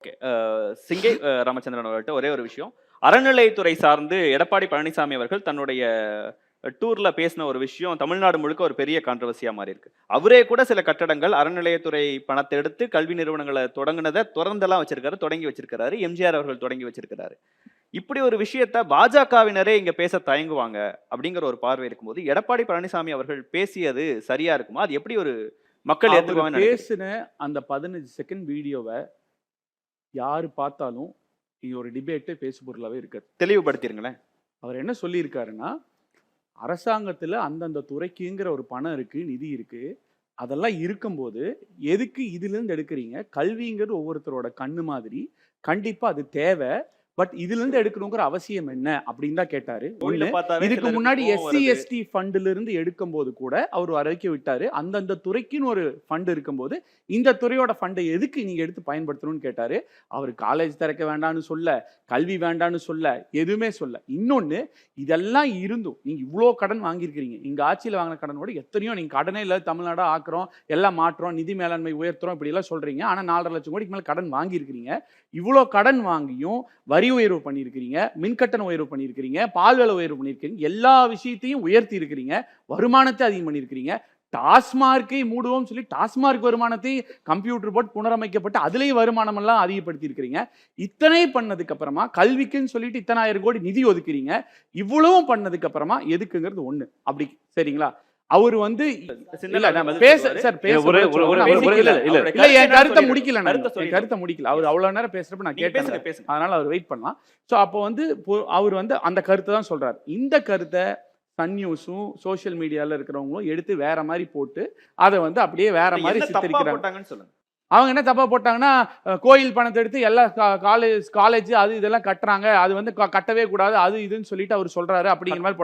Okay. சிங்கை ராமச்சந்திரன் அவர்கள்ட்ட ஒரே ஒரு விஷயம். அறநிலையத்துறை சார்ந்து எடப்பாடி பழனிசாமி அவர்கள் தன்னுடைய டூர்ல பேசின ஒரு விஷயம் தமிழ்நாடு முழுக்க ஒரு பெரிய கான்ட்ரோவர்சியா மாறி இருக்கு. அவரே கூட சில கட்டடங்கள் அறநிலையத்துறை பணத்தை எடுத்து கல்வி நிறுவனங்களை தொடங்குனத தொடர்ந்தெல்லாம் வச்சிருக்காரு, தொடங்கி வச்சிருக்காரு. எம்ஜிஆர் அவர்கள் தொடங்கி வச்சிருக்காரு. இப்படி ஒரு விஷயத்த பாஜகவினரே இங்க பேச தயங்குவாங்க அப்படிங்கிற ஒரு பார்வை இருக்கும்போது, எடப்பாடி பழனிசாமி அவர்கள் பேசியது சரியா இருக்குமா? அது எப்படி ஒரு மக்கள் ஏத்துக்குவாங்கன்னு பேசின அந்த 15 செகண்ட் வீடியோவ யாரு பார்த்தாலும் இது ஒரு டிபேட்டே பேசு பொருளாவே இருக்காது. தெளிவுபடுத்திருங்களேன். அவர் என்ன சொல்லியிருக்காருன்னா, அரசாங்கத்துல அந்தந்த துறைக்குங்கிற ஒரு பணம் இருக்கு, நிதி இருக்கு. அதெல்லாம் இருக்கும்போது எதுக்கு இதிலிருந்து எடுக்கிறீங்க? கல்விங்கிறது ஒவ்வொருத்தரோட கண்ணு மாதிரி. கண்டிப்பா அது தேவை. பட் இதிலிருந்து எடுக்கணுங்கிற அவசியம் என்ன அப்படின்னு தான் கேட்டாரு. ஒண்ணு, இதுக்கு முன்னாடி எஸ்சி எஸ்டி ஃபண்ட்ல இருந்து எடுக்கும்போது கூட அவர் அறிக்கை விட்டாரு. அந்தந்த துறைக்குன்னு ஒரு ஃபண்ட் இருக்கும்போது இந்த துறையோட ஃபண்டை எதுக்கு நீங்க எடுத்து பயன்படுத்தணும்னு கேட்டாரு. அவர் காலேஜ் திறக்க வேண்டாம்னு சொல்ல, கல்வி வேண்டாம்னு சொல்ல, எதுவுமே சொல்ல. இன்னொன்னு, இதெல்லாம் இருந்தும் நீங்க இவ்வளோ கடன் வாங்கியிருக்கிறீங்க. இங்க ஆட்சியில் வாங்கின கடனோட எத்தனையோ நீங்க கடனே இல்லை தமிழ்நாடா ஆக்குறோம், எல்லாம் மாற்றோம், நிதி மேலாண்மை உயர்த்துறோம், இப்படி எல்லாம் சொல்றீங்க. ஆனா 4.5 லட்சம் கோடிக்கு மேல கடன் வாங்கியிருக்கிறீங்க. இவ்வளோ கடன் வாங்கியும் வரி உயர்வு பண்ணியிருக்கிறீங்க, மின்கட்டண உயர்வு பண்ணியிருக்கிறீங்க, பால் விலை உயர்வு பண்ணியிருக்கிறீங்க, எல்லா விஷயத்தையும் உயர்த்தி இருக்கிறீங்க, வருமானத்தை அதிகம் பண்ணியிருக்கிறீங்க. டாஸ்மார்க்கை மூடுவோம் சொல்லி டாஸ்மார்க் வருமானத்தை கம்ப்யூட்டர் போட்டு புனரமைக்கப்பட்டு அதுலேயும் வருமானம் எல்லாம் அதிகப்படுத்தி இருக்கிறீங்க. இத்தனை பண்ணதுக்கு அப்புறமா கல்விக்குன்னு சொல்லிட்டு இத்தனை ஆயிரம் கோடி நிதி ஒதுக்குறீங்க. இவ்வளவும் பண்ணதுக்கு அப்புறமா எதுக்குங்கிறது ஒண்ணு. அப்படி சரிங்களா? அவர் வந்து கருத்தை முடிக்கல. அவர் அவ்வளவு நேரம் பேசுறப்ப நான் கேட்டேன், அதனால அவர் வெயிட் பண்ணலாம். சோ அப்போ வந்து அவர் வந்து அந்த கருத்தை தான் சொல்றாரு. இந்த கருத்தை சன் நியூஸும் சோசியல் மீடியால இருக்கிறவங்களும் எடுத்து வேற மாதிரி போட்டு அதை வந்து அப்படியே வேற மாதிரி சித்தரிக்கிறாங்க. அவங்க என்ன தப்பா போட்டாங்கன்னா, கோயில் பணத்தை எடுத்து எல்லா காலேஜ் அது இதெல்லாம் கட்டுறாங்க, அது வந்து கட்டவே கூடாது, அது இதுன்னு சொல்லிட்டு அவர் சொல்றாரு அப்படிங்கிற மாதிரி